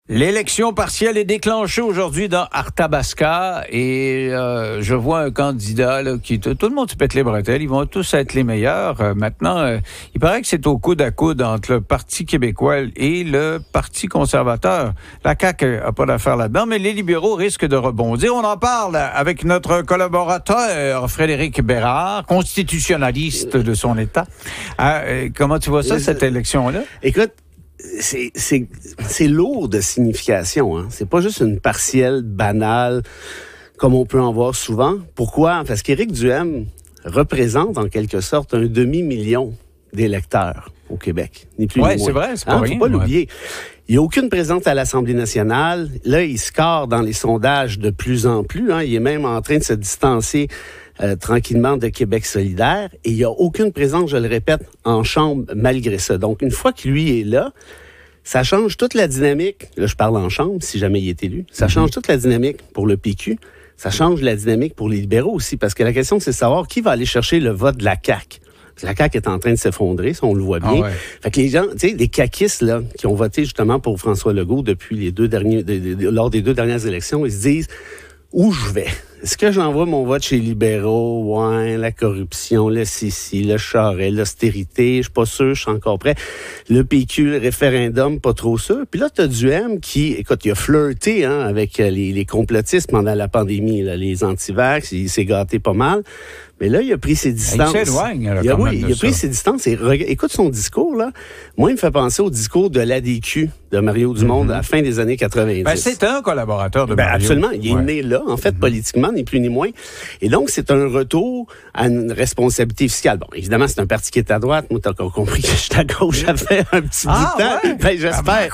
L'élection partielle est déclenchée aujourd'hui dans Arthabasca et je vois un candidat là, tout le monde se pète les bretelles, ils vont tous être les meilleurs. Maintenant, il paraît que c'est au coude à coude entre le Parti québécois et le Parti conservateur. La CAQ n'a pas d'affaire là-dedans, mais les libéraux risquent de rebondir. On en parle avec notre collaborateur Frédéric Bérard, constitutionnaliste de son État. Comment tu vois ça, cette élection-là? Écoute, c'est lourd de signification. Hein? C'est pas juste une partielle banale comme on peut en voir souvent. Pourquoi? Parce qu'Éric Duhaime représente en quelque sorte un demi-million d'électeurs au Québec. Ni plus ni moins. Oui, c'est vrai, c'est pas rien. Faut pas l'oublier. Il n'y a aucune présence à l'Assemblée nationale. Là, il score dans les sondages de plus en plus. Hein. Il est même en train de se distancer tranquillement de Québec solidaire. Et il n'y a aucune présence, je le répète, en Chambre malgré ça. Donc, une fois que lui est là, ça change toute la dynamique. Là, je parle en Chambre, si jamais il est élu. Ça change toute la dynamique pour le PQ. Ça change la dynamique pour les libéraux aussi. Parce que la question, c'est de savoir qui va aller chercher le vote de la CAQ. La CAQ est en train de s'effondrer, ça, on le voit bien. Ah ouais. Fait que les gens, tu sais, les caquistes, là, qui ont voté justement pour François Legault depuis les lors des deux dernières élections, ils se disent, où je vais? Est-ce que j'envoie mon vote chez les libéraux? Ouais, la corruption, le CC, le Charest, l'austérité, je suis pas sûr, je suis encore prêt. Le PQ, le référendum, pas trop sûr. Puis là, t'as Duhaime qui, écoute, il a flirté avec les complotistes pendant la pandémie, là, les anti-vax, il s'est gâté pas mal. Mais là, il a pris ses distances. Il s'éloigne, là, il a pris ses distances et écoute son discours, là. Moi, il me fait penser au discours de l'ADQ de Mario Dumont à la fin des années 90. Ben, c'est un collaborateur de Mario. Absolument. Il est né là, en fait, politiquement, ni plus ni moins. Et donc, c'est un retour à une responsabilité fiscale. Bon, évidemment, c'est un parti qui est à droite. Moi, t'as compris que je suis à gauche. Ça fait un petit bout de temps. Ouais? Ben, j'espère.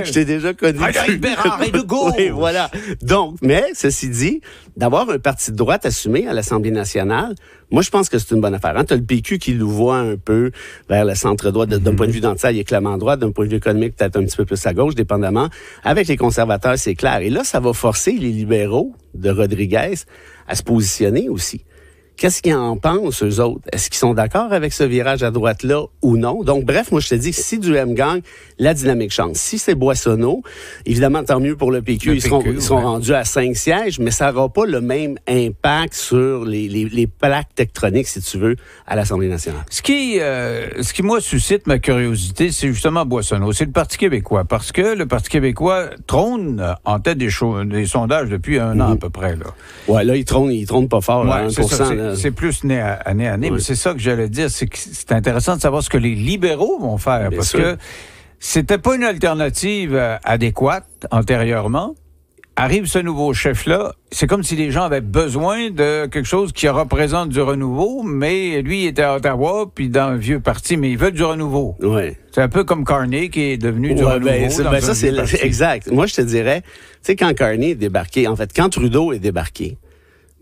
Je t'ai déjà connu. Bérard et de gauche. Oui, voilà. Donc, mais, ceci dit, d'avoir un parti de droite assumé à l'Assemblée nationale, moi, je pense que c'est une bonne affaire. Hein? Tu as le PQ qui louvoie un peu vers le centre-droit, d'un point de vue d'anti, il est clairement droite, d'un point de vue économique, peut-être un petit peu plus à gauche, dépendamment. Avec les conservateurs, c'est clair. Et là, ça va forcer les libéraux de Rodriguez à se positionner aussi. Qu'est-ce qu'ils en pensent, eux autres? Est-ce qu'ils sont d'accord avec ce virage à droite-là ou non? Donc, bref, moi, je te dis que si Duhaime gagne, la dynamique change. Si c'est Boissonneau, évidemment, tant mieux pour le PQ. Ils seront rendus à 5 sièges, mais ça n'aura pas le même impact sur les plaques tectoniques, si tu veux, à l'Assemblée nationale. Ce qui, moi, suscite ma curiosité, c'est justement Boissonneau. C'est le Parti québécois. Parce que le Parti québécois trône en tête des sondages depuis un an à peu près, là. Ouais, là, il trône pas fort, à 1%. C'est plus année à année, mais c'est ça que j'allais dire, c'est que c'est intéressant de savoir ce que les libéraux vont faire, parce que c'était pas une alternative adéquate antérieurement. Arrive ce nouveau chef-là, c'est comme si les gens avaient besoin de quelque chose qui représente du renouveau, mais lui, il était à Ottawa, puis dans un vieux parti, mais il veut du renouveau. Ouais. C'est un peu comme Carney qui est devenu du renouveau. Ça, c'est exact. Moi, je te dirais, tu sais, quand Carney est débarqué, en fait, quand Trudeau est débarqué,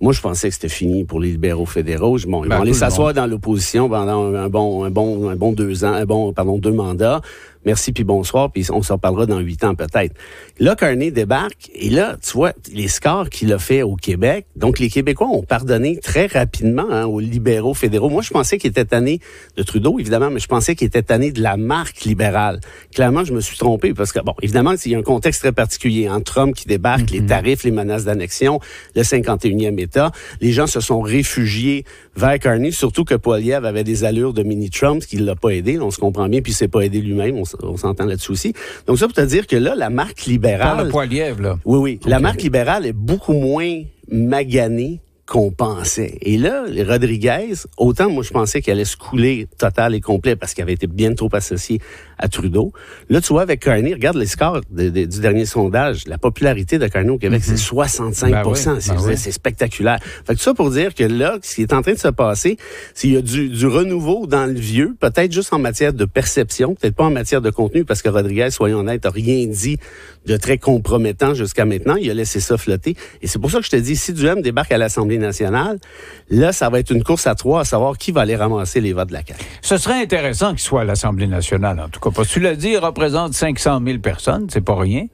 moi, je pensais que c'était fini pour les libéraux fédéraux. Ils vont aller s'asseoir dans l'opposition pendant un bon 2 ans, 2 mandats. Merci puis bonsoir, puis on s'en parlera dans 8 ans peut-être. Là, Carney débarque, et là, tu vois, les scores qu'il a fait au Québec. Donc, les Québécois ont pardonné très rapidement aux libéraux fédéraux. Moi, je pensais qu'il était tanné de Trudeau, évidemment, mais je pensais qu'il était tanné de la marque libérale. Clairement, je me suis trompé, parce que, bon, évidemment, il y a un contexte très particulier. Hein, Trump qui débarque, les tarifs, les menaces d'annexion, le 51e État. Les gens se sont réfugiés vers Carney, surtout que Poilievre avait des allures de mini-Trump, ce qui ne l'a pas aidé, on se comprend bien, puis il s'est pas aidé lui-même, on s'entend là-dessus aussi. Donc ça pour te dire que là, la marque libérale... Par le Poilievre, là. Oui. Okay. La marque libérale est beaucoup moins maganée qu'on pensait. Et là, les Rodriguez, autant moi je pensais qu'elle allait se couler total et complet parce qu'elle avait été bien trop associée à Trudeau. Là, tu vois, avec Carney, regarde les scores du dernier sondage. La popularité de Carney au Québec, c'est 65%. C'est spectaculaire. Fait que ça pour dire que là, ce qui est en train de se passer, c'est qu'il y a du renouveau dans le vieux, peut-être juste en matière de perception, peut-être pas en matière de contenu, parce que Rodriguez, soyons honnêtes, n'a rien dit de très compromettant jusqu'à maintenant. Il a laissé ça flotter. Et c'est pour ça que je te dis, si Duhaime débarque à l'Assemblée nationale, là, ça va être une course à 3 à savoir qui va aller ramasser les votes de la CAQ. Ce serait intéressant qu'il soit à l'Assemblée nationale, en tout cas. Parce que tu l'as dit, il représente 500 000 personnes, c'est pas rien.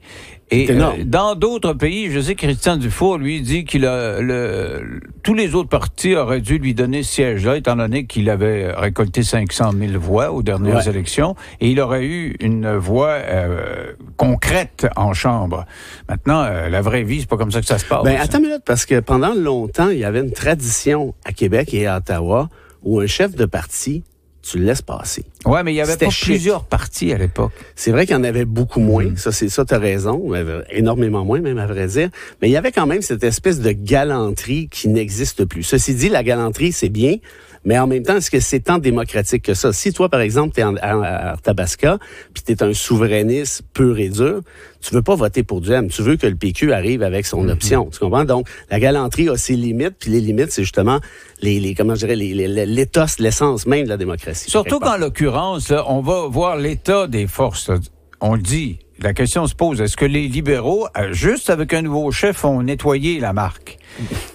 Et dans d'autres pays, je sais que Christian Dufour, lui, dit qu'il tous les autres partis auraient dû lui donner ce siège-là, étant donné qu'il avait récolté 500 000 voix aux dernières élections, et il aurait eu une voix concrète en Chambre. Maintenant, la vraie vie, c'est pas comme ça que ça se passe. Attends une minute, parce que pendant longtemps, il y avait une tradition à Québec et à Ottawa où un chef de parti, tu le laisses passer. Oui, mais il y avait pas plusieurs partis à l'époque. C'est vrai qu'il y en avait beaucoup moins. Ça, t'as raison. Énormément moins, même, à vrai dire. Mais il y avait quand même cette espèce de galanterie qui n'existe plus. Ceci dit, la galanterie, c'est bien. Mais en même temps, est-ce que c'est tant démocratique que ça? Si toi, par exemple, t'es à Arthabasca, puis t'es un souverainiste pur et dur, tu veux pas voter pour Duhem. Tu veux que le PQ arrive avec son option. Tu comprends? Donc, la galanterie a ses limites, puis les limites, c'est justement comment je dirais, l'éthos, l'essence même de la démocratie. Surtout qu'en l'occurrence, là, on va voir l'état des forces. On le dit. La question se pose, est-ce que les libéraux, juste avec un nouveau chef, ont nettoyé la marque?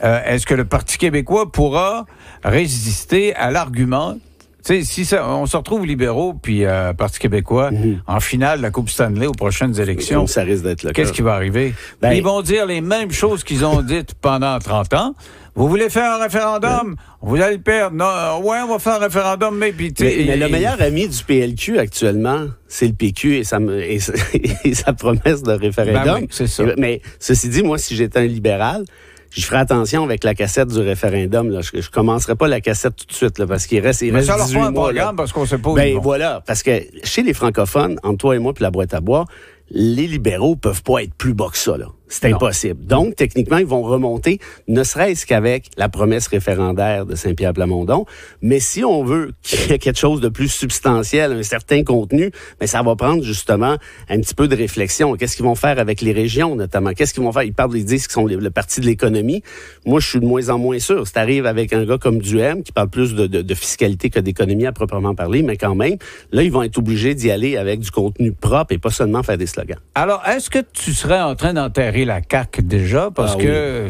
Est-ce que le Parti québécois pourra résister à l'argument? Tu sais, on se retrouve libéraux puis Parti québécois en finale de la Coupe Stanley aux prochaines élections. Donc, ça risque d'être le cas. Qu'est-ce qui va arriver? Ils vont dire les mêmes choses qu'ils ont dites pendant 30 ans. Vous voulez faire un référendum? Vous allez le perdre. Non, on va faire un référendum, mais le meilleur ami du PLQ actuellement, c'est le PQ et sa promesse de référendum. Oui, c'est ça. Mais ceci dit, moi, si j'étais un libéral, je ferais attention avec la cassette du référendum. Là. Je commencerai pas la cassette tout de suite, là, parce qu'il reste 18 mois. Mais ça leur prend un programme parce qu'on sait pas. Voilà, parce que chez les francophones, entre toi et moi puis la boîte à bois, les libéraux peuvent pas être plus bas que ça, là. C'est impossible. Donc, techniquement, ils vont remonter, ne serait-ce qu'avec la promesse référendaire de Saint-Pierre-Plamondon. Mais si on veut qu'il y ait quelque chose de plus substantiel, un certain contenu, mais ça va prendre justement un petit peu de réflexion. Qu'est-ce qu'ils vont faire avec les régions, notamment? Qu'est-ce qu'ils vont faire? Ils disent qu'ils sont le parti de l'économie. Moi, je suis de moins en moins sûr. Si t'arrives avec un gars comme Duhem, qui parle plus de fiscalité que d'économie à proprement parler, mais quand même, là, ils vont être obligés d'y aller avec du contenu propre et pas seulement faire des slogans. Alors, est-ce que tu serais en train d'enterrer la CAQ déjà? Parce que,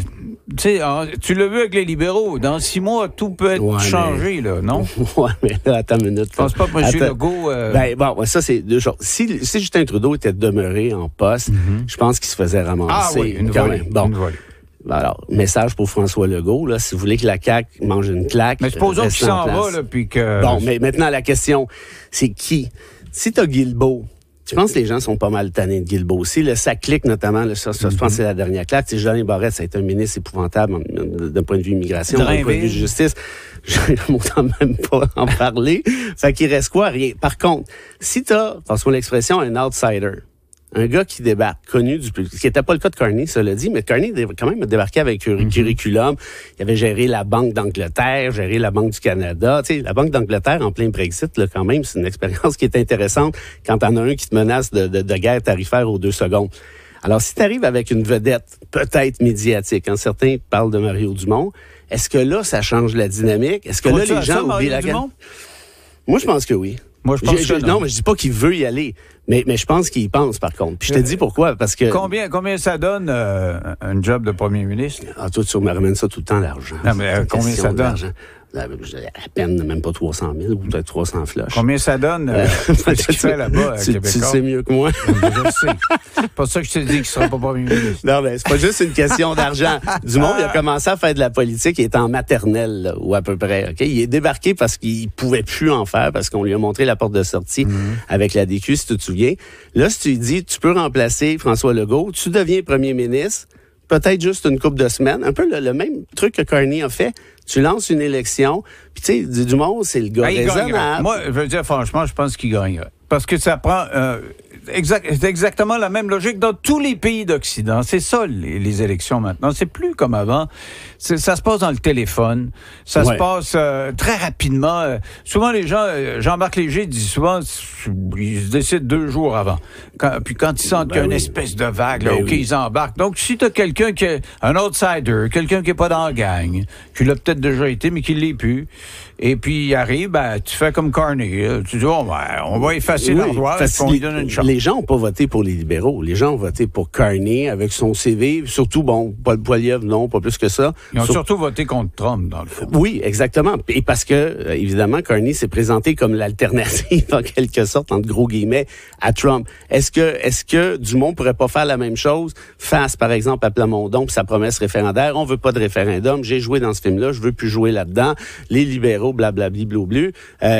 tu sais, tu l'as vu avec les libéraux. Dans 6 mois, tout peut être changé, là, non? Oui, mais là, attends une minute. Je pense pas que M. Legault... ça, c'est deux choses. Si Justin Trudeau était demeuré en poste, je pense qu'il se faisait ramasser. Ah oui, une volée. Une volée. Alors, message pour François Legault, là, si vous voulez que la CAQ mange une claque... Mais supposons qu'il s'en va, là, puis que... Bon, mais maintenant, la question, c'est qui? Si t'as Guilbeault, je pense que les gens sont pas mal tannés de Guilbeault aussi. Ça clique notamment, je pense que c'est la dernière claque. Jean Barrette, ça a été un ministre épouvantable d'un point de vue immigration, d'un point de vue justice. Je ne m'entends même pas en parler. Fait qu'il reste quoi? Rien. Par contre, si t'as, passe-moi l'expression, un outsider, un gars qui débarque, connu du public, ce qui n'était pas le cas de Carney, cela dit, mais Carney quand même a débarqué avec Curriculum. Il avait géré la Banque d'Angleterre, géré la Banque du Canada. Tu sais, la Banque d'Angleterre en plein Brexit, là, quand même, c'est une expérience qui est intéressante quand t'en as un qui te menace de guerre tarifaire aux 2 secondes. Alors, si tu arrives avec une vedette peut-être médiatique, certains parlent de Mario Dumont, est-ce que là, ça change la dynamique? Est-ce que là, les gens oublient la guerre? Moi, je pense que oui. Moi, je pense que non, mais je dis pas qu'il veut y aller. Mais je pense qu'il y pense, par contre. Puis je te dis pourquoi, parce que... Combien ça donne un job de premier ministre? Toi, tu me ramènes ça tout le temps, l'argent. Non, mais combien ça donne? À peine, même pas 300 000 ou peut-être 300 floches. Combien ça donne ce qu'il fait là-bas à Québec? Tu le sais mieux que moi. Je le sais. C'est pas ça que je te dis qu'il sera pas premier ministre. Non, mais c'est pas juste une question d'argent. Dumont, il a commencé à faire de la politique, il est en maternelle, là, ou à peu près. Okay? Il est débarqué parce qu'il pouvait plus en faire, parce qu'on lui a montré la porte de sortie avec la DQ, si tu te souviens. Là, si tu lui dis, tu peux remplacer François Legault, tu deviens premier ministre, peut-être juste une couple de semaines, un peu le même truc que Carney a fait. Tu lances une élection, puis tu sais, Dumont, c'est le gars raisonnable. Moi, je veux dire, franchement, je pense qu'il gagnera. Parce que ça prend... c'est exactement la même logique dans tous les pays d'Occident. C'est ça, les élections maintenant. C'est plus comme avant. Ça se passe dans le téléphone. Ça se passe très rapidement. Souvent, les gens... Jean-Marc Léger dit souvent, ils se décident 2 jours avant. Puis quand ils sentent qu'il y a une espèce de vague, là, ils embarquent. Donc, si tu as quelqu'un qui est un outsider, quelqu'un qui n'est pas dans la gang, qui l'a peut-être déjà été, mais qui ne l'est plus, et puis il arrive, tu fais comme Carney. Tu dis, on va effacer l'endroit, et qu'on lui donne une chance. les gens n'ont pas voté pour les libéraux. Les gens ont voté pour Carney avec son CV. Surtout, Paul Poilievre, non, pas plus que ça. Ils ont surtout voté contre Trump, dans le fond. Oui, exactement. Et parce que, évidemment, Carney s'est présenté comme l'alternative, en quelque sorte, entre gros guillemets, à Trump. Est-ce que Dumont pourrait pas faire la même chose face, par exemple, à Plamondon, puis sa promesse référendaire? On veut pas de référendum. J'ai joué dans ce film-là. Je veux plus jouer là-dedans. Les libéraux, blablabli, blou-blu.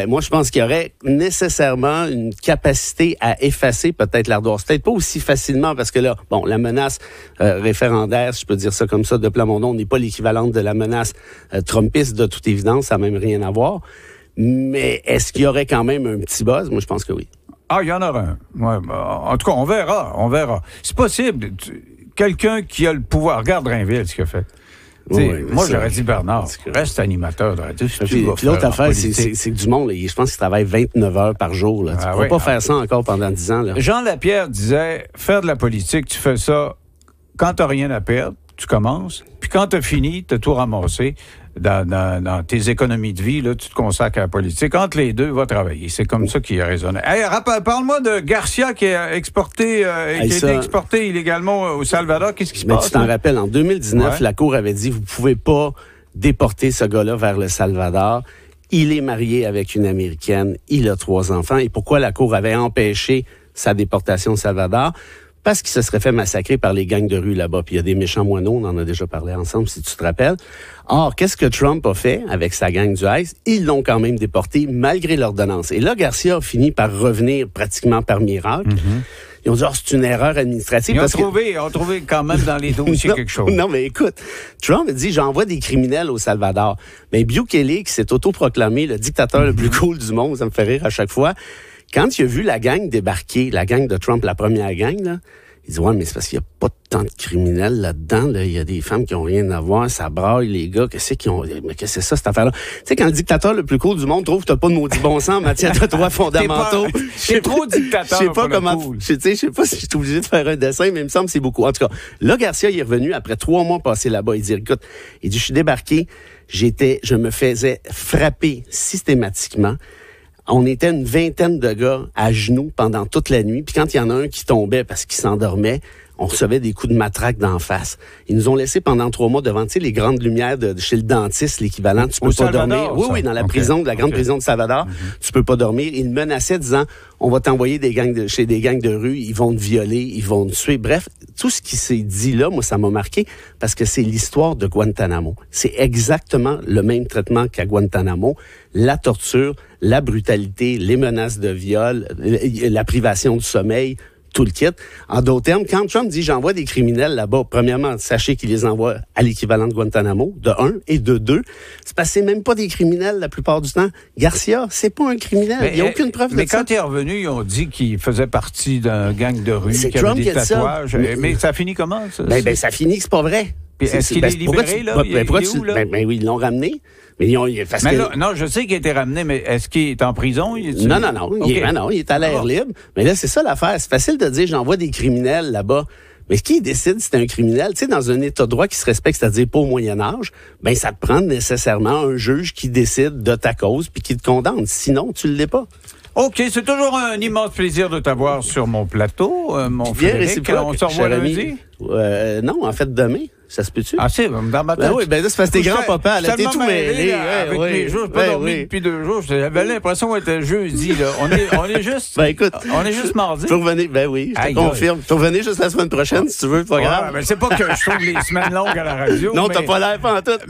Moi, je pense qu'il y aurait nécessairement une capacité à effacer peut-être l'ardoise. Peut-être pas aussi facilement parce que là, la menace référendaire, si je peux dire ça comme ça, de Plamondon n'est pas l'équivalente de la menace trumpiste de toute évidence. Ça n'a même rien à voir. Mais est-ce qu'il y aurait quand même un petit buzz? Moi, je pense que oui. Ah, il y en aura un. Ouais, en tout cas, on verra. C'est possible. Quelqu'un qui a le pouvoir. Regarde Drainville, ce qu'il a fait. Oui, moi, j'aurais dit Bernard, reste animateur de radio. Puis l'autre affaire, c'est que Dumont, je pense qu'il travaille 29 heures par jour. Là. Tu ne pourras pas faire ça encore pendant 10 ans. Là. Jean Lapierre disait, faire de la politique, tu fais ça quand tu n'as rien à perdre, tu commences, puis quand tu as fini, tu as tout ramassé. Dans tes économies de vie, là, tu te consacres à la politique. Entre les deux, va travailler. C'est comme ça qu'il est raisonné. Hey, parle-moi de Garcia qui a été exporté illégalement au Salvador. Qu'est-ce qui se passe? Tu t'en rappelles, en 2019, la Cour avait dit, vous pouvez pas déporter ce gars-là vers le Salvador. Il est marié avec une Américaine. Il a 3 enfants. Et pourquoi la Cour avait empêché sa déportation au Salvador? Parce qu'il se serait fait massacrer par les gangs de rue là-bas. Puis il y a des méchants moineaux, on en a déjà parlé ensemble, si tu te rappelles. Or, qu'est-ce que Trump a fait avec sa gang du ICE? Ils l'ont quand même déporté, malgré l'ordonnance. Et là, Garcia a fini par revenir pratiquement par miracle. Mm-hmm. Ils ont dit, c'est une erreur administrative. Ils ont trouvé quand même dans les dossiers quelque chose. Non, mais écoute, Trump a dit, j'envoie des criminels au Salvador. Mais Bukele, qui s'est autoproclamé le dictateur le plus cool du monde, ça me fait rire à chaque fois, quand il a vu la gang débarquer, la gang de Trump, la première gang, là, il dit, ouais, mais c'est parce qu'il n'y a pas tant de criminels là-dedans. Là. Il y a des femmes qui n'ont rien à voir. Ça braille, les gars. Qu'est-ce que c'est ça, cette affaire-là? Tu sais, quand le dictateur le plus cool du monde trouve que t'as pas de maudit bon sens en matière de droits fondamentaux. C'est trop dictateur. Je sais pas comment. Je sais pas si je suis obligé de faire un dessin, mais il me semble que c'est beaucoup. En tout cas, là, Garcia, il est revenu après 3 mois passés là-bas. Il dit, écoute, je suis débarqué. Je me faisais frapper systématiquement. On était une 20aine de gars à genoux pendant toute la nuit. Puis quand il y en a un qui tombait parce qu'il s'endormait, on recevait des coups de matraque d'en face. Ils nous ont laissé pendant 3 mois devant, les grandes lumières de chez le dentiste, l'équivalent. Tu peux pas dormir. Oui, dans la prison, la grande prison de Salvador. Tu peux pas dormir. Ils menaçaient disant, on va t'envoyer chez des gangs de rue, ils vont te violer, ils vont te tuer. Bref, tout ce qui s'est dit là, moi, ça m'a marqué parce que c'est l'histoire de Guantanamo. C'est exactement le même traitement qu'à Guantanamo. La torture, la brutalité, les menaces de viol, la privation du sommeil, tout le kit. En d'autres termes, quand Trump dit « j'envoie des criminels là-bas », premièrement, sachez qu'il les envoie à l'équivalent de Guantanamo, de 1, et de 2, c'est parce que c'est même pas des criminels la plupart du temps. Garcia, c'est pas un criminel. Il n'y a aucune preuve de ça. Mais quand il est revenu, ils ont dit qu'il faisait partie d'un gang de rue, qu'il avait des tatouages. Mais ça finit comment, ça? Ça finit que c'est pas vrai. Puis est-ce qu'il est libéré, là? Il est où, là? Oui, ils l'ont ramené. Mais non, je sais qu'il a été ramené, mais est-ce qu'il est en prison? Non. Okay. Il est à l'air libre. Mais là, c'est ça l'affaire. C'est facile de dire, j'envoie des criminels là-bas. Mais qui décide si c'est un criminel? Tu sais, dans un état de droit qui se respecte, c'est-à-dire pas au Moyen-Âge, ça te prend nécessairement un juge qui décide de ta cause puis qui te condamne. Sinon, tu l'es pas. OK, c'est toujours un immense plaisir de t'avoir sur mon plateau, mon Frédéric. On se revoit lundi? Non, en fait, demain. Ça se peut-tu? Ah, c'est, dans ma tête. Oui, c'est parce que t'es grand-papa, là, t'es tout mêlé. Avec mes jours, j'ai pas dormi depuis 2 jours. J'avais l'impression qu'on était jeudi, là. On est juste. Écoute. On est juste mardi. Tu peux revenir, oui, je te confirme. Tu peux revenir juste la semaine prochaine, si tu veux, pas grave. Mais c'est pas que je trouve les semaines longues à la radio. Non, t'as pas l'air pas en tout.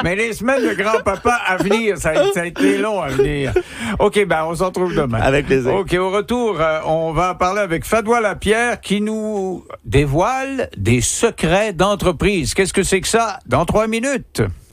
Mais les semaines de grand-papa à venir, ça a été long à venir. OK, on se retrouve demain. Avec plaisir. OK, au retour, on va parler avec Fadwa Lapierre qui nous dévoile des secrets d'entreprise. Qu'est-ce que c'est que ça? Dans 3 minutes.